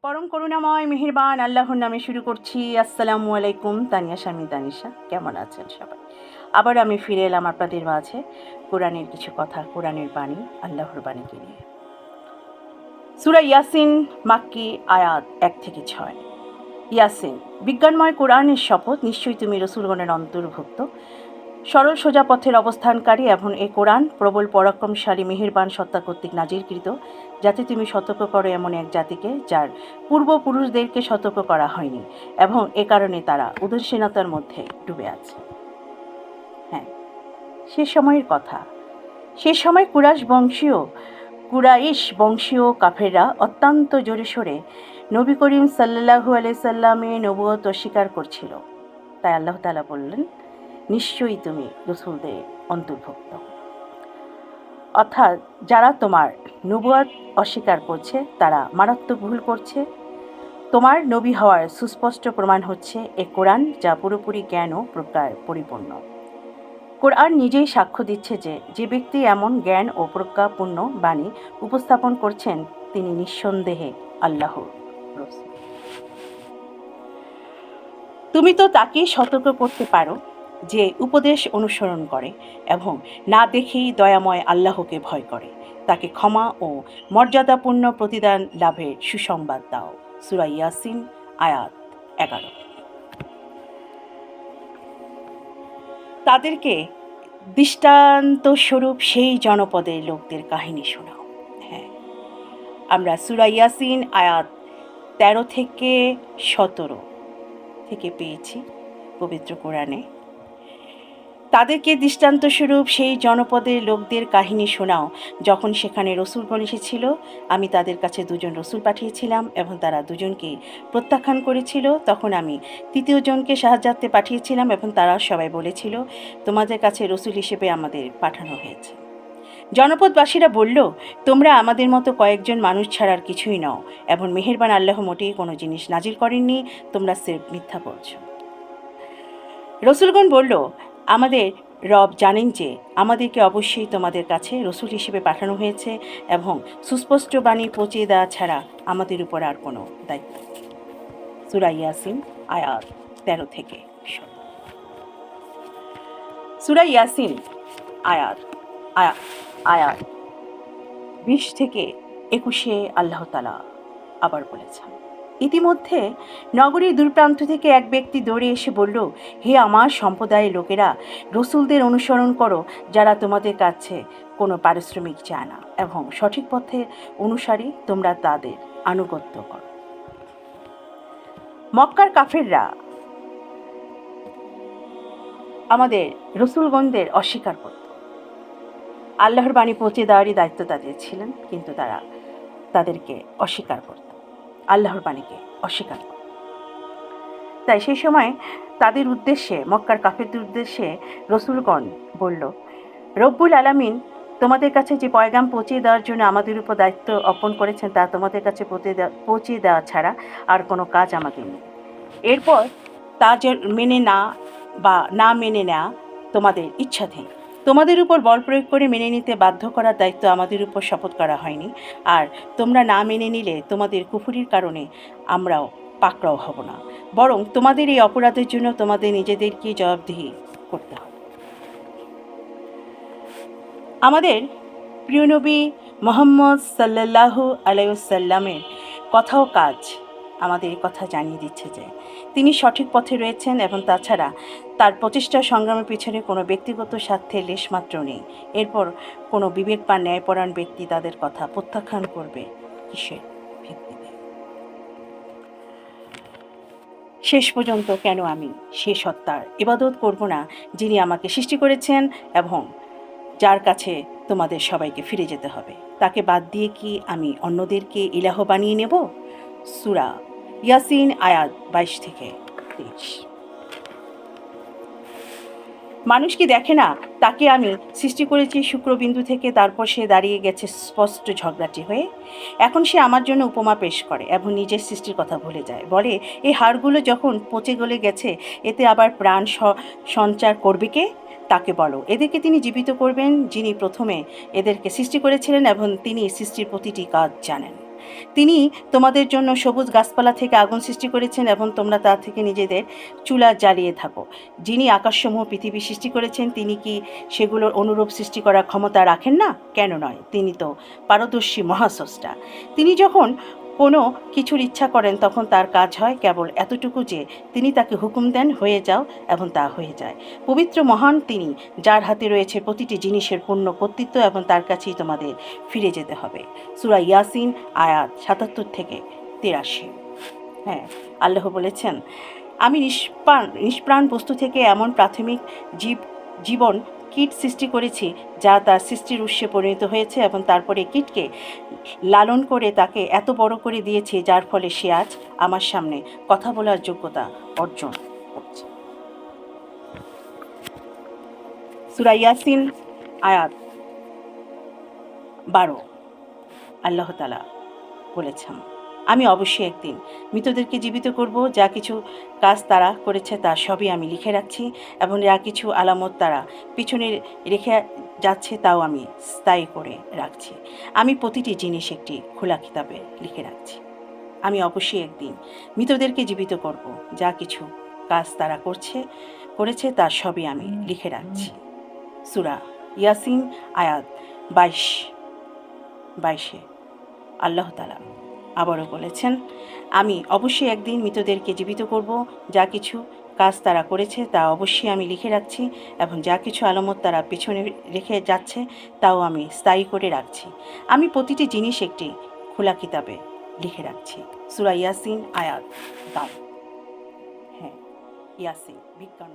পরম করুণাময় মেহেরবান আল্লাহর নামে শুরু করছি। আসসালামু আলাইকুম। তানিয়া স্বামী তানিশা, কেমন আছেন সবাই? আবার আমি ফিরে এলাম আপনাদের মাঝে কোরআনের কিছু কথা, কোরআনের বাণী, আল্লাহর বাণীকে নিয়ে। সূরা ইয়াসিন মাক্কি, আয়াত 1 থেকে 6। ইয়াসিন, বিজ্ঞানময় কোরআনের শপথ, নিশ্চয়ই তুমি রসূলগণের অন্তর্ভুক্ত, সরল সোজা পথের অবস্থানকারী, এবং এ কোরআন প্রবল পরাক্রমশালী মেহেরবান সত্তা কর্তৃক নাজিরকৃত, যাতে তুমি সতর্ক করো এমন এক জাতিকে যার পূর্বপুরুষদেরকে সতর্ক করা হয়নি, এবং এ কারণে তারা উদাসীনতার মধ্যে ডুবে আছে। হ্যাঁ, সে সময়ের কথা। সে সময় কুরাইশ বংশীয় কাফেররা অত্যন্ত জোরে সোরে নবী করিম সাল্লাল্লাহু আলাইহি সাল্লামের নবুয়ত অস্বীকার করছিল। তাই আল্লাহ তাআলা বললেন, নিশ্চয়ই তুমি রসূলদের অন্তর্ভুক্ত। অর্থাৎ যারা তোমার নবুয়ত অস্বীকার করছে তারা মারাত্মক ভুল করছে। তোমার নবী হওয়ার সুস্পষ্ট প্রমাণ হচ্ছে এ কোরআন, যা পুরোপুরি জ্ঞান ও প্রজ্ঞায় পরিপূর্ণ। কোরআন নিজেই সাক্ষ্য দিচ্ছে যে যে ব্যক্তি এমন জ্ঞান ও প্রজ্ঞাপূর্ণ বাণী উপস্থাপন করছেন তিনি নিঃসন্দেহে আল্লাহর রাসূল। তুমি তো তাকেই সতর্ক করতে পারো যে উপদেশ অনুসরণ করে এবং না দেখেই দয়াময় আল্লাহকে ভয় করে, তাকে ক্ষমা ও মর্যাদাপূর্ণ প্রতিদান লাভের সুসংবাদ দাও। সূরা ইয়াসিন, আয়াত 11। তাদেরকে দৃষ্টান্তস্বরূপ সেই জনপদের লোকদের কাহিনী শোনাও। হ্যাঁ, আমরা সূরা ইয়াসিন আয়াত 13 থেকে 17 থেকে পেয়েছি পবিত্র কোরআনে। তাদেরকে দৃষ্টান্তস্বরূপ সেই জনপদের লোকদের কাহিনী শোনাও, যখন সেখানে রসূলগণ এসেছিল, আমি তাদের কাছে 2 জন রসূল পাঠিয়েছিলাম এবং তারা 2 জনকে প্রত্যাখ্যান করেছিল। তখন আমি 3য় জনকে সাহায্যার্থে পাঠিয়েছিলাম এবং তারা সবাই বলেছিল, তোমাদের কাছে রসূল হিসেবে আমাদের পাঠানো হয়েছে। জনপদবাসীরা বলল, তোমরা আমাদের মতো কয়েকজন মানুষ ছাড়ার কিছুই নও, এবং মেহেরবান আল্লাহ মোটেই কোনো জিনিস নাজিল করেননি, তোমরা সির্ফ মিথ্যা বলছ। রসূলগণ বলল, আমাদের রব জানেন যে আমাদেরকে অবশ্যই তোমাদের কাছে রসূল হিসেবে পাঠানো হয়েছে, এবং সুস্পষ্ট বাণী পৌঁছে দেওয়া ছাড়া আমাদের উপর আর কোনো দায়িত্ব নেই। সূরা ইয়াসিন, আয়াত 13 থেকে 17। সূরা ইয়াসিন আয়াত আয়াত আয়াত 20 থেকে 21 আল্লাহ তাআলা আবার বলেছেন, ইতিমধ্যে নগরীর দূরপ্রান্ত থেকে এক ব্যক্তি দৌড়ে এসে বলল, হে আমার সম্প্রদায়ের লোকেরা, রসূলদের অনুসরণ করো যারা তোমাদের কাছে কোনো পারিশ্রমিক চায় না, এবং সঠিক পথের অনুসারী তোমরা তাদের আনুগত্য করো। মক্কার কাফেররা আমাদের রসূলগণদের অস্বীকার করত। আল্লাহর বাণী পৌঁছে দেওয়ারই দায়িত্ব তাদের ছিলেন, কিন্তু তারা তাদেরকে অস্বীকার করত, আল্লাহর বাণীকে অস্বীকার করত। তাই সেই সময় তাদের উদ্দেশ্যে, মক্কার কাফেরদের উদ্দেশ্যে রসূলগণ বলল, রব্বুল আলামিন তোমাদের কাছে যে পয়গাম পৌঁছে দেওয়ার জন্য আমাদের উপর দায়িত্ব অর্পণ করেছেন তা তোমাদের কাছে পৌঁছে দেওয়া ছাড়া আর কোনো কাজ আমাদের নেই। এরপর তা যে মেনে না মেনে নেওয়া তোমাদের ইচ্ছাধীন। তোমাদের উপর বল প্রয়োগ করে মেনে নিতে বাধ্য করার দায়িত্ব আমাদের উপর শপথ করা হয়নি, আর তোমরা না মেনে নিলে তোমাদের কুফরির কারণে আমরাও পাকড়াও হব না, বরং তোমাদের এই অপরাধের জন্য তোমাদের নিজেদেরকে জবাবদিহি করতে হবে। আমাদের প্রিয় নবী মুহাম্মদ সাল্লাল্লাহু আলাইহি ওয়াসাল্লামের কথা ও কাজ আমাদের কথা জানিয়ে দিচ্ছে যে তিনি সঠিক পথে রয়েছেন, এবং তাছাড়া তার প্রচেষ্টা সংগ্রামের পিছনে কোনো ব্যক্তিগত স্বার্থের লেশমাত্র নেই। এরপর কোনো বিবেক বা ন্যায়পরায়ণ ব্যক্তি তাদের কথা প্রত্যাখ্যান করবে কিসের ভিত্তিতে? শেষ পর্যন্ত কেন আমি সে সত্তার ইবাদত করব না যিনি আমাকে সৃষ্টি করেছেন এবং যার কাছে তোমাদের সবাইকে ফিরে যেতে হবে? তাকে বাদ দিয়ে কি আমি অন্যদেরকে ইলাহ বানিয়ে নেব? সূরা ইয়াসিন আয়াত 22 থেকে 23। মানুষ কি দেখে না তাকে আমি সৃষ্টি করেছি শুক্রবিন্দু থেকে, তারপর সে দাঁড়িয়ে গেছে স্পষ্ট ঝগড়াটি হয়ে। এখন সে আমার জন্য উপমা পেশ করে এবং নিজের সৃষ্টির কথা ভুলে যায়। বলে, এই হাড়গুলো যখন পচে গলে গেছে, এতে আবার প্রাণ সঞ্চার করবে কে? তাকে বলো, এদেরকে তিনি জীবিত করবেন যিনি প্রথমে এদেরকে সৃষ্টি করেছিলেন, এবং তিনি সৃষ্টির প্রতিটি কাজ জানেন। তিনি তোমাদের জন্য সবুজ গাছপালা থেকে আগুন সৃষ্টি করেছেন এবং তোমরা তা থেকে নিজেদের চুলা জ্বালিয়ে থাকো। যিনি আকাশসমূহ পৃথিবী সৃষ্টি করেছেন, তিনি কি সেগুলোর অনুরূপ সৃষ্টি করার ক্ষমতা রাখেন না? কেন নয়? তিনি তো পারদর্শী মহাস্রষ্টা। তিনি যখন কোনো কিছুর ইচ্ছা করেন তখন তার কাজ হয় কেবল এতটুকু যে তিনি তাকে হুকুম দেন, হয়ে যাও, এবং তা হয়ে যায়। পবিত্র মহান তিনি, যার হাতে রয়েছে প্রতিটি জিনিসের পূর্ণ কর্তৃত্ব, এবং তার কাছেই তোমাদের ফিরে যেতে হবে। সূরা ইয়াসিন আয়াত ৭৭ থেকে ৮৩। হ্যাঁ, আল্লাহ বলেছেন, আমি নিষ্প্রাণ বস্তু থেকে এমন প্রাথমিক জীবন কীট সৃষ্টি করেছি যা তার সৃষ্টির উৎসে পরিণত হয়েছে, এবং তারপরে কীটকে লালন করে তাকে এত বড় করে দিয়েছি যার ফলে সে আজ আমার সামনে কথা বলার যোগ্যতা অর্জন করছে। সূরা ইয়াসিন আয়াত ১২। আল্লাহ তাআলা বলেছেন, আমি অবশ্যই একদিন মৃতদেরকে জীবিত করব। যা কিছু কাজ তারা করেছে তা সবই আমি লিখে রাখছি, এবং যা কিছু আলামত তারা পিছনে রেখে যাচ্ছে তাও আমি স্থায়ী করে রাখছি। আমি প্রতিটি জিনিস একটি খোলা কিতাবে লিখে রাখছি। আমি অবশ্যই একদিন মৃতদেরকে জীবিত করব। যা কিছু কাজ তারা করেছে তা সবই আমি লিখে রাখছি। সূরা ইয়াসিন আয়াত ২২-২২। আল্লাহ তাআলা আবারও বলেছেন, আমি অবশ্যই একদিন মৃতদেরকে জীবিত করব। যা কিছু কাজ তারা করেছে তা অবশ্যই আমি লিখে রাখছি, এবং যা কিছু আলামত তারা পেছনে রেখে যাচ্ছে তাও আমি স্থায়ী করে রাখছি। আমি প্রতিটি জিনিস একটি খোলা কিতাবে লিখে রাখছি। সূরা ইয়াসিন আয়াত ১২। হ্যাঁ, ইয়াসিন বিজ্ঞান।